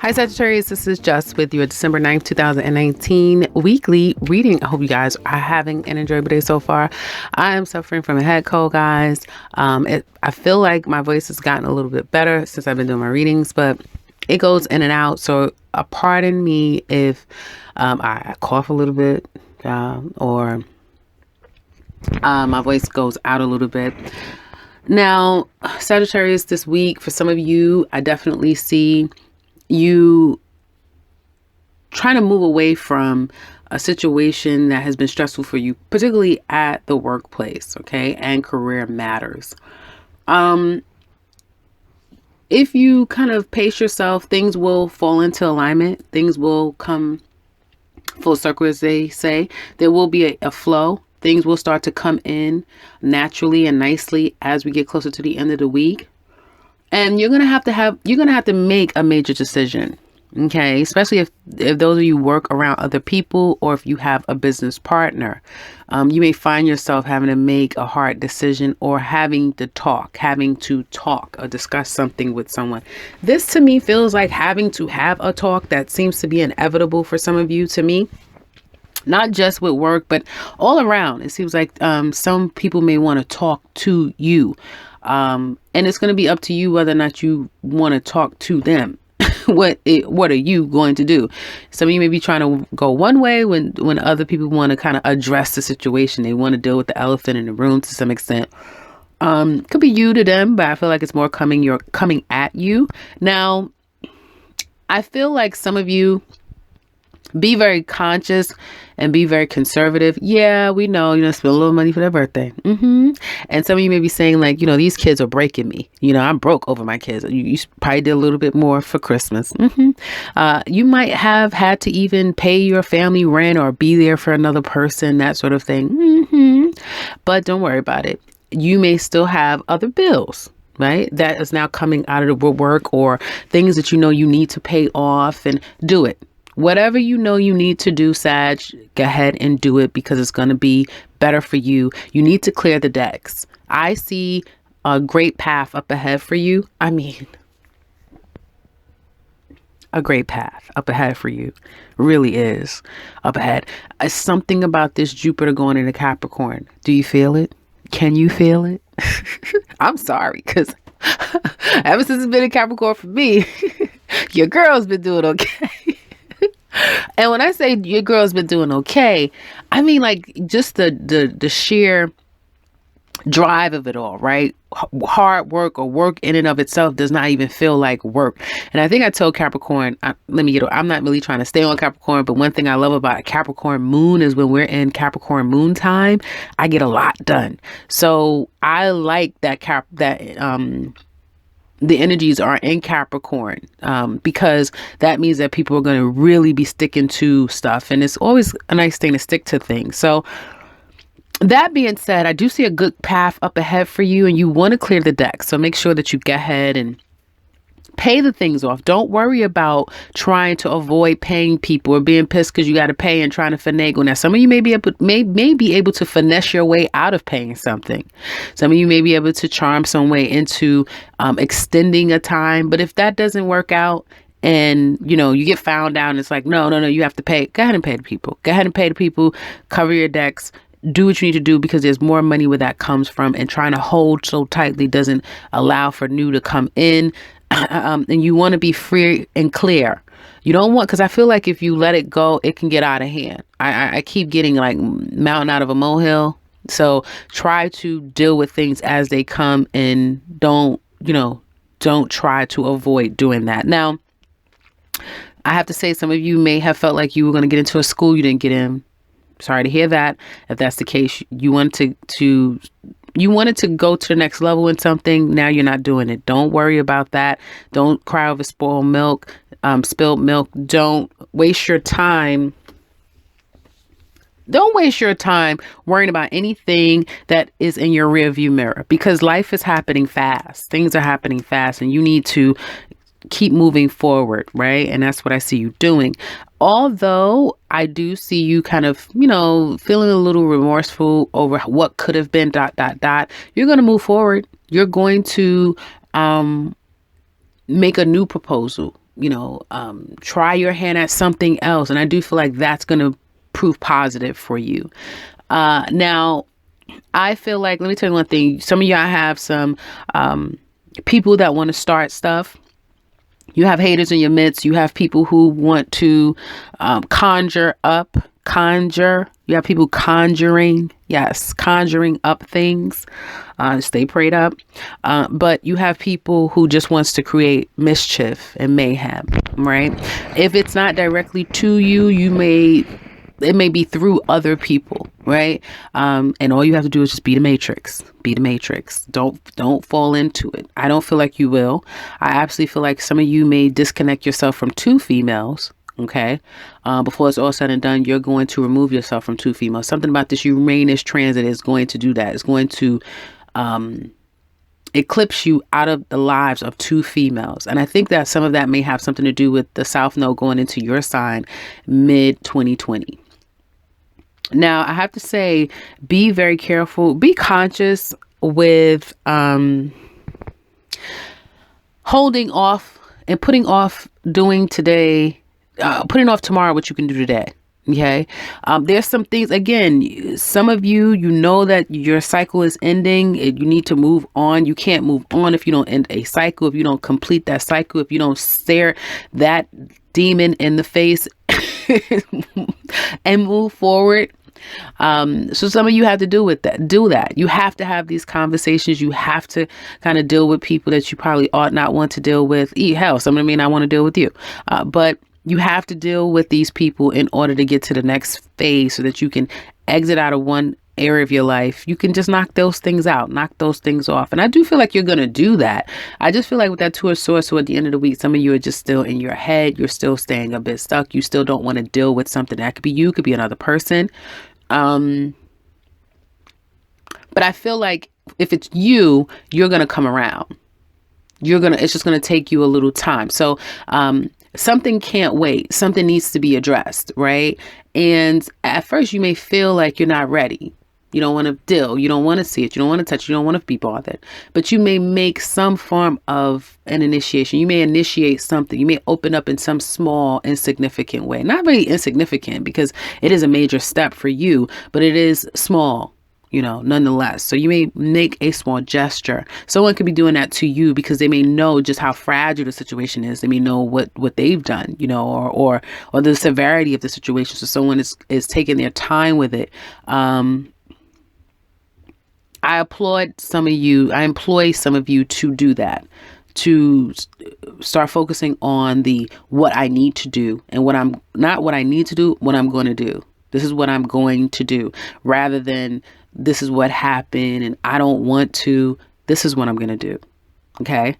Hi Sagittarius, this is Just with your December 9th, 2019 weekly reading. I hope you guys are having an enjoyable day so far. I am suffering from a head cold, guys. I feel like my voice has gotten a little bit better since I've been doing my readings, but it goes in and out. So pardon me if I cough a little bit or my voice goes out a little bit. Now, Sagittarius, this week, for some of you, I definitely see you trying to move away from a situation that has been stressful for you, particularly at the workplace, okay, and career matters. If you kind of pace yourself, things will fall into alignment. Things will come full circle, as they say. There will be a flow. Things will start to come in naturally and nicely as we get closer to the end of the week. And you're going to have to make a major decision. Okay. Especially if those of you work around other people, or if you have a business partner, you may find yourself having to make a hard decision, or having to talk or discuss something with someone. This to me feels like having to have a talk that seems to be inevitable for some of you, to me. Not just with work, but all around. It seems like some people may want to talk to you. And it's going to be up to you whether or not you want to talk to them. What are you going to do? Some of you may be trying to go one way when other people want to kind of address the situation. They want to deal with the elephant in the room to some extent. Could be you to them, but I feel like it's more coming at you. Now, I feel like some of you be very conscious and be very conservative. Yeah, we know, spend a little money for their birthday. And some of you may be saying like, these kids are breaking me. I'm broke over my kids. You probably did a little bit more for Christmas. You might have had to even pay your family rent or be there for another person, that sort of thing. But don't worry about it. You may still have other bills, right? That is now coming out of the woodwork, or things that you need to pay off, and do it. Whatever you need to do, Sag, go ahead and do it, because it's going to be better for you. You need to clear the decks. I see a great path up ahead for you. I mean, a great path up ahead for you. Really is up ahead. It's something about this Jupiter going into Capricorn. Do you feel it? Can you feel it? I'm sorry, because ever since it's been in Capricorn for me, your girl's been doing okay. And when I say your girl's been doing okay, I mean like just the sheer drive of it all, right? Hard work, or work in and of itself, does not even feel like work. And I think I told Capricorn, I'm not really trying to stay on Capricorn, but one thing I love about a Capricorn moon is when we're in Capricorn moon time, I get a lot done. So I like that the energies are in Capricorn, because that means that people are going to really be sticking to stuff. And it's always a nice thing to stick to things. So that being said, I do see a good path up ahead for you, and you want to clear the deck. So make sure that you get ahead and pay the things off. Don't worry about trying to avoid paying people, or being pissed because you got to pay and trying to finagle. Now, some of you may be able to finesse your way out of paying something. Some of you may be able to charm some way into extending a time. But if that doesn't work out, and you get found out, and it's like, no, you have to pay. Go ahead and pay the people. Go ahead and pay the people. Cover your decks. Do what you need to do, because there's more money where that comes from. And trying to hold so tightly doesn't allow for new to come in. And you want to be free and clear. You don't want, because I feel like if you let it go, it can get out of hand. I keep getting like mountain out of a molehill. So try to deal with things as they come, and don't try to avoid doing that. Now, I have to say, some of you may have felt like you were going to get into a school you didn't get in. Sorry to hear that. If that's the case, you wanted to go to the next level in something. Now you're not doing it. Don't worry about that. Don't cry over spilled milk. Don't waste your time. Don't waste your time worrying about anything that is in your rearview mirror, because life is happening fast. Things are happening fast, and you need to keep moving forward, right? And that's what I see you doing. Although I do see you kind of, feeling a little remorseful over what could have been, ... You're going to move forward. You're going to make a new proposal. try your hand at something else. And I do feel like that's going to prove positive for you. Now, I feel like, let me tell you one thing. Some of y'all have some people that want to start stuff. You have haters in your midst. You have people who want to conjure. You have people conjuring up things. Stay prayed up. But you have people who just wants to create mischief and mayhem, right? If it's not directly to you, it may be through other people, right? And all you have to do is just be the matrix. Be the matrix. Don't fall into it. I don't feel like you will. I absolutely feel like some of you may disconnect yourself from two females. Okay. Before it's all said and done, you're going to remove yourself from two females. Something about this Uranus transit is going to do that. It's going to eclipse you out of the lives of two females. And I think that some of that may have something to do with the South Node going into your sign mid 2020. Now, I have to say, be very careful, be conscious with holding off and putting off doing today, putting off tomorrow what you can do today. Okay. There's some things, again, some of you, that your cycle is ending. You need to move on. You can't move on if you don't end a cycle, if you don't complete that cycle, if you don't stare that demon in the face and move forward. So some of you have to do that. You have to have these conversations. You have to kind of deal with people that you probably ought not want to deal with. Hell, some of them may not want to deal with you. But you have to deal with these people in order to get to the next phase so that you can exit out of one area of your life. You can just knock those things out, knock those things off. And I do feel like you're going to do that. I just feel like with that Two of Swords, so at the end of the week, some of you are just still in your head. You're still staying a bit stuck. You still don't want to deal with something. That could be you, could be another person. But I feel like if it's you, you're going to come around. It's just going to take you a little time. So, something can't wait. Something needs to be addressed, right? And at first you may feel like you're not ready. You don't want to deal. You don't want to see it. You don't want to touch it. You don't want to be bothered. But you may make some form of an initiation. You may initiate something. You may open up in some small, insignificant way. Not really insignificant because it is a major step for you, but it is small, nonetheless. So you may make a small gesture. Someone could be doing that to you because they may know just how fragile the situation is. They may know what they've done, or the severity of the situation. So someone is taking their time with it. I applaud some of you. I employ some of you to do that, to start focusing on what I need to do and what I'm going to do. This is what I'm going to do, rather than this is what happened and I don't want to. This is what I'm going to do. Okay.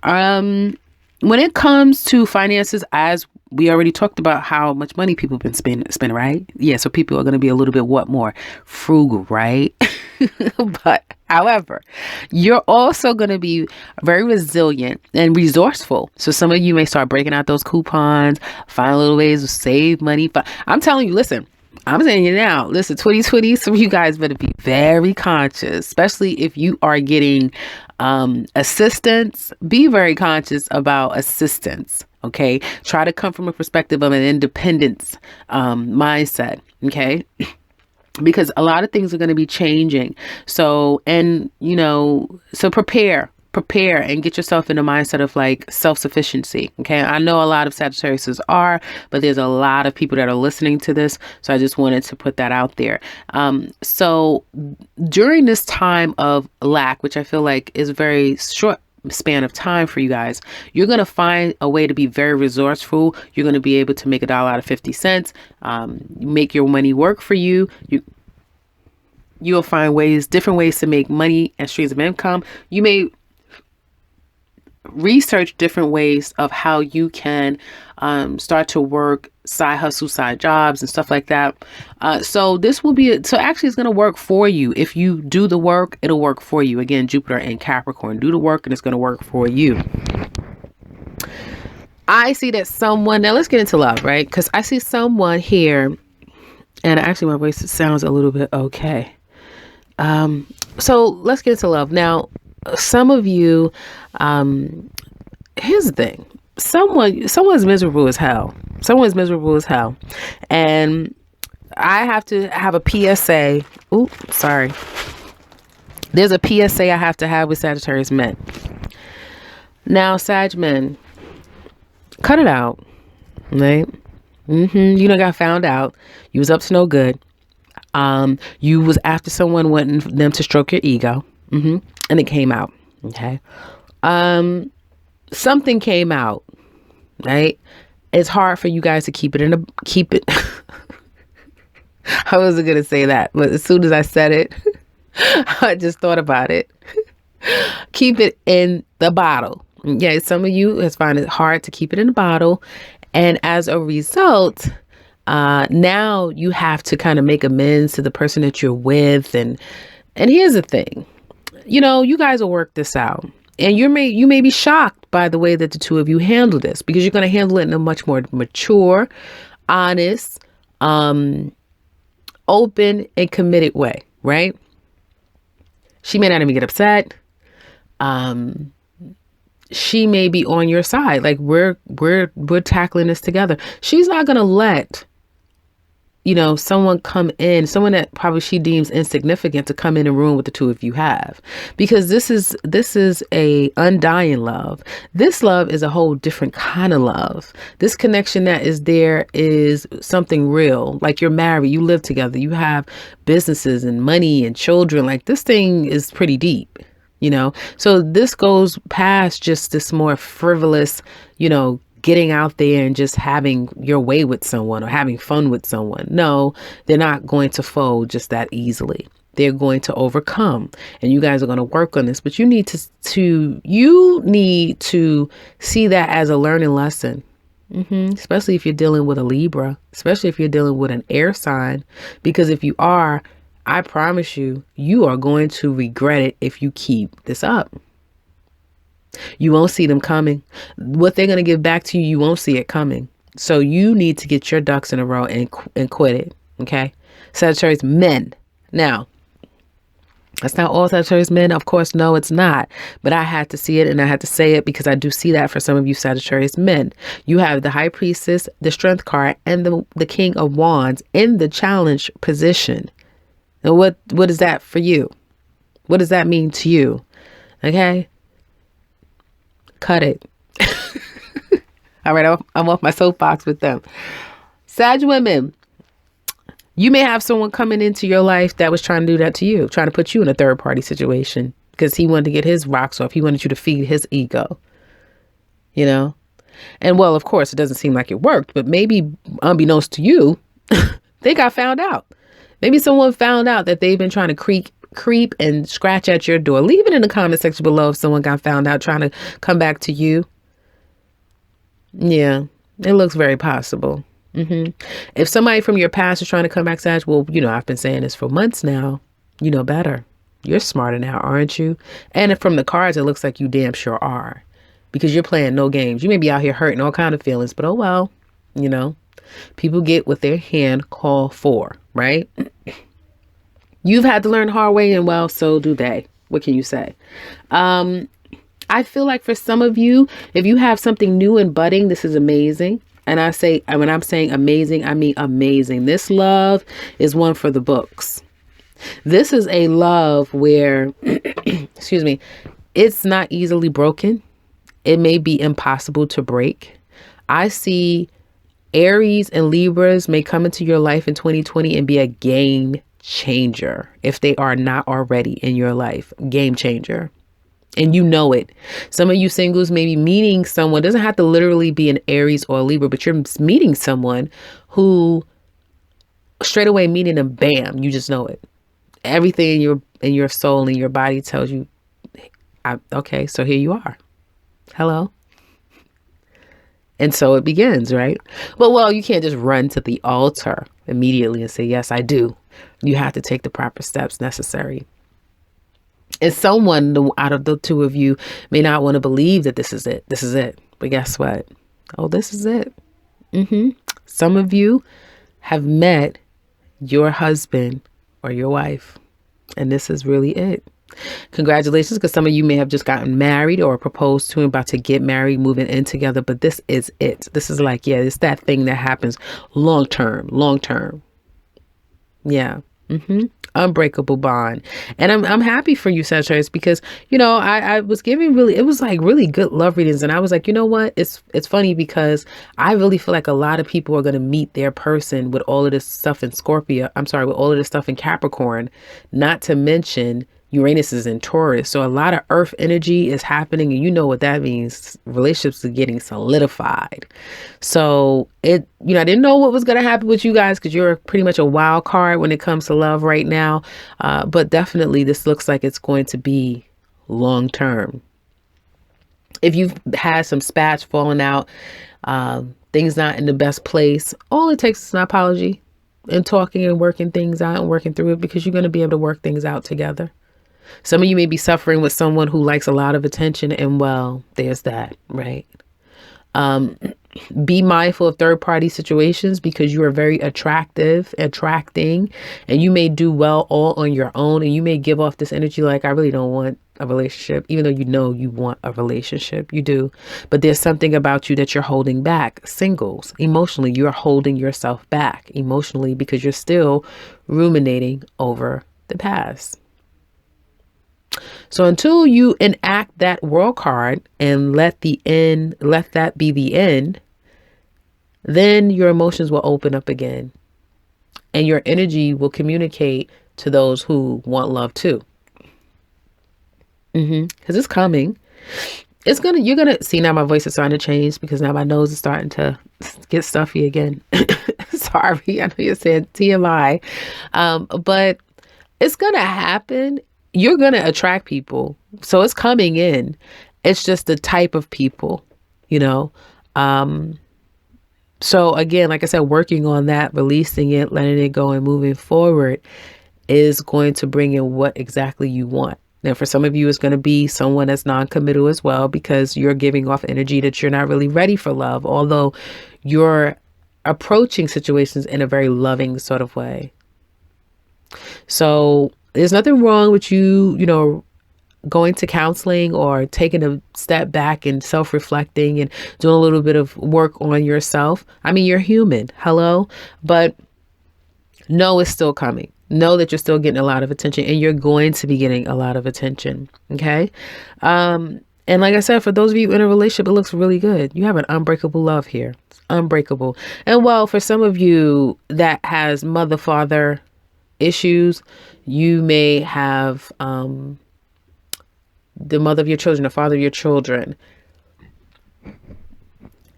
When it comes to finances, as we already talked about how much money people have been spending, right? Yeah. So people are going to be a little bit more frugal, right? But however, you're also going to be very resilient and resourceful. So some of you may start breaking out those coupons, find little ways to save money. But I'm telling you, listen, I'm saying it now. Listen, 2020, some of you guys better be very conscious, especially if you are getting assistance. Be very conscious about assistance. Okay. Try to come from a perspective of an independence mindset. Okay. Because a lot of things are going to be changing. So prepare and get yourself in the mindset of like self-sufficiency. Okay. I know a lot of Sagittarius are, but there's a lot of people that are listening to this. So I just wanted to put that out there. So during this time of lack, which I feel like is a very short span of time for you guys, you're going to find a way to be very resourceful. You're going to be able to make $1 out of 50 cents, make your money work for you. You'll find different ways to make money and streams of income. You may research different ways of how you can start to work side hustle, side jobs and stuff like that. So this will be, actually it's going to work for you. If you do the work, it'll work for you. Again, Jupiter and Capricorn, do the work and it's going to work for you. I see that someone, now let's get into love, right? Because I see someone here, and actually my voice sounds a little bit okay. So let's get into love. Now, some of you, here's the thing. someone's miserable as hell. Someone's miserable as hell. And I have to have a PSA. Ooh, sorry. There's a PSA I have to have with Sagittarius men. Now, Sag men, cut it out, right? You done got found out. You was up to no good. You was after someone wanting them to stroke your ego. And it came out. Okay. Something came out, right? It's hard for you guys to keep it. I wasn't going to say that, but as soon as I said it, I just thought about it. Keep it in the bottle. Yeah, some of you has found it hard to keep it in the bottle. And as a result, now you have to kind of make amends to the person that you're with. And here's the thing, you guys will work this out. And you may be shocked by the way that the two of you handle this, because you're going to handle it in a much more mature, honest, open and committed way, right? She may not even get upset. She may be on your side. Like we're tackling this together. She's not going to let, someone come in, someone that probably she deems insignificant to come in and ruin what the two of you have, because this is a undying love. This love is a whole different kind of love. This connection that is there is something real. Like you're married, you live together, you have businesses and money and children. Like this thing is pretty deep, so this goes past just this more frivolous, getting out there and just having your way with someone or having fun with someone. No, they're not going to fold just that easily. They're going to overcome, and you guys are going to work on this, but you need to see that as a learning lesson. Especially if you're dealing with a Libra, especially if you're dealing with an air sign, because if you are, I promise you, you are going to regret it if you keep this up. You won't see them coming. What they're going to give back to you, you won't see it coming. So you need to get your ducks in a row and quit it. Okay. Sagittarius men. Now, that's not all Sagittarius men. Of course, no, it's not. But I had to see it and I had to say it because I do see that for some of you Sagittarius men. You have the High Priestess, the Strength card, and the King of Wands in the challenge position. And what is that for you? What does that mean to you? Okay. Cut it. All right. I'm off my soapbox with them. Sag women, you may have someone coming into your life that was trying to do that to you, trying to put you in a third party situation because he wanted to get his rocks off. He wanted you to feed his ego, and well, of course it doesn't seem like it worked, but maybe unbeknownst to you, they got found out. Maybe someone found out that they've been trying to creep and scratch at your door. Leave it in the comment section below if someone got found out trying to come back to you. Yeah, it looks very possible. If somebody from your past is trying to come back, Sag, well, I've been saying this for months now. You know better. You're smarter now, aren't you? And from the cards, it looks like you damn sure are, because you're playing no games. You may be out here hurting all kind of feelings, but oh well, people get what their hand call for, right? You've had to learn the hard way, and well, so do they. What can you say? I feel like for some of you, if you have something new and budding, this is amazing. And when I'm saying amazing, I mean amazing. This love is one for the books. This is a love where, excuse me, it's not easily broken. It may be impossible to break. I see Aries and Libras may come into your life in 2020 and be a game changer if they are not already in your life. Game changer. And it. Some of you singles may be meeting someone. It doesn't have to literally be an Aries or a Libra, but you're meeting someone who straight away meeting them, bam, you just know it. Everything in your soul and your body tells you, okay, so here you are. Hello. And so it begins, right? But well, you can't just run to the altar immediately and say, yes, I do. You have to take the proper steps necessary. And someone out of the two of you may not want to believe that this is it. This is it. But guess what? Oh, this is it. Some of you have met your husband or your wife, and this is really it. Congratulations, because some of you may have just gotten married or proposed to and about to get married, moving in together. But this is it. This is like, yeah, it's that thing that happens long term, long term. Yeah. Unbreakable bond. And I'm happy for you, Sagittarius, because, you know, I was giving really, it was like really good love readings. And I was like, you know what? It's funny because I really feel like a lot of people are going to meet their person with all of this stuff in Scorpio. I'm sorry, with all of this stuff in Capricorn, not to mention Uranus is in Taurus. So a lot of earth energy is happening. And you know what that means. Relationships are getting solidified. So I didn't know what was going to happen with you guys because you're pretty much a wild card when it comes to love right now. But definitely this looks like it's going to be long term. If you've had some spats falling out, things not in the best place, all it takes is an apology and talking and working things out and working through it, because you're going to be able to work things out together. Some of you may be suffering with someone who likes a lot of attention, and well, there's that, right? Be mindful of third-party situations because you are very attracting, and you may do well all on your own, and you may give off this energy like, I really don't want a relationship, even though you want a relationship. You do. But there's something about you that you're holding back. Singles, emotionally, you're holding yourself back emotionally because you're still ruminating over the past. So until you enact that world card and let that be the end, then your emotions will open up again and your energy will communicate to those who want love too. Because it's coming. You're going to see, now my voice is starting to change because now my nose is starting to get stuffy again. Sorry. I know you're saying TMI. But it's going to happen. You're going to attract people. So it's coming in. It's just the type of people, you know. So again, like I said, working on that, releasing it, letting it go and moving forward is going to bring in what exactly you want. Now, for some of you, it's going to be someone that's non-committal as well, because you're giving off energy that you're not really ready for love, although you're approaching situations in a very loving sort of way. So there's nothing wrong with you, going to counseling or taking a step back and self-reflecting and doing a little bit of work on yourself. I mean, you're human. Hello. But no, it's still coming. Know that you're still getting a lot of attention, and you're going to be getting a lot of attention. Okay. And like I said, for those of you in a relationship, it looks really good. You have an unbreakable love here. It's unbreakable. And well, for some of you that has mother-father issues, you may have the mother of your children, the father of your children,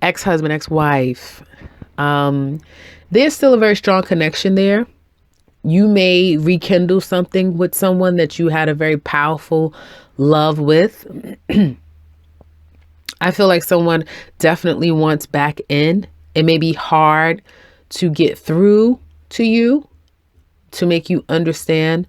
ex-husband, ex-wife. There's still a very strong connection there. You may rekindle something with someone that you had a very powerful love with. I feel like someone definitely wants back in. It may be hard to get through to you to make you understand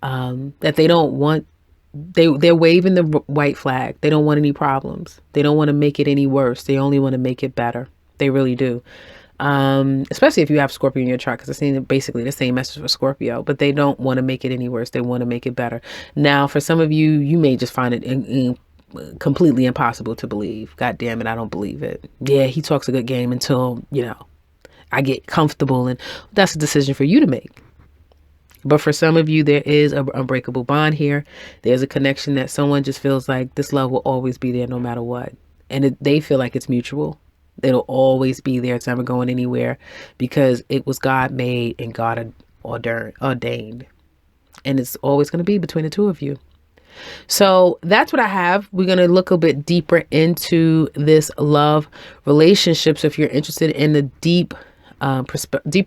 that they don't want, they're waving the white flag. They don't want any problems. They don't want to make it any worse. They only want to make it better. They really do. Especially if you have Scorpio in your chart, because it's saying basically the same message for Scorpio, but they don't want to make it any worse. They want to make it better. Now, for some of you, you may just find it completely impossible to believe. God damn it, I don't believe it. Yeah, he talks a good game until, I get comfortable, and that's a decision for you to make. But for some of you, there is an unbreakable bond here. There's a connection that someone just feels like this love will always be there no matter what. And they feel like it's mutual. It'll always be there. It's never going anywhere because it was God made and God ordained. And it's always going to be between the two of you. So that's what I have. We're going to look a bit deeper into this love relationship. So if you're interested in the deeper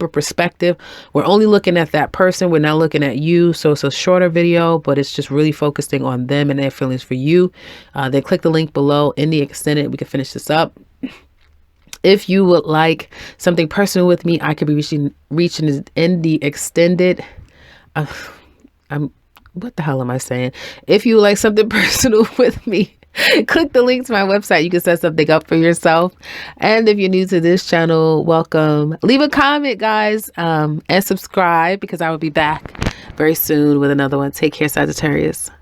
perspective, we're only looking at that person. We're not looking at you. So it's a shorter video, but it's just really focusing on them and their feelings for you. Then click the link below in the extended. We can finish this up. If you would like something personal with me, I could be reaching in the extended. What the hell am I saying? If you would like something personal with me, click the link to my website. You can set something up for yourself. And if you're new to this channel, welcome. Leave a comment, guys, and subscribe, because I will be back very soon with another one. Take care, Sagittarius.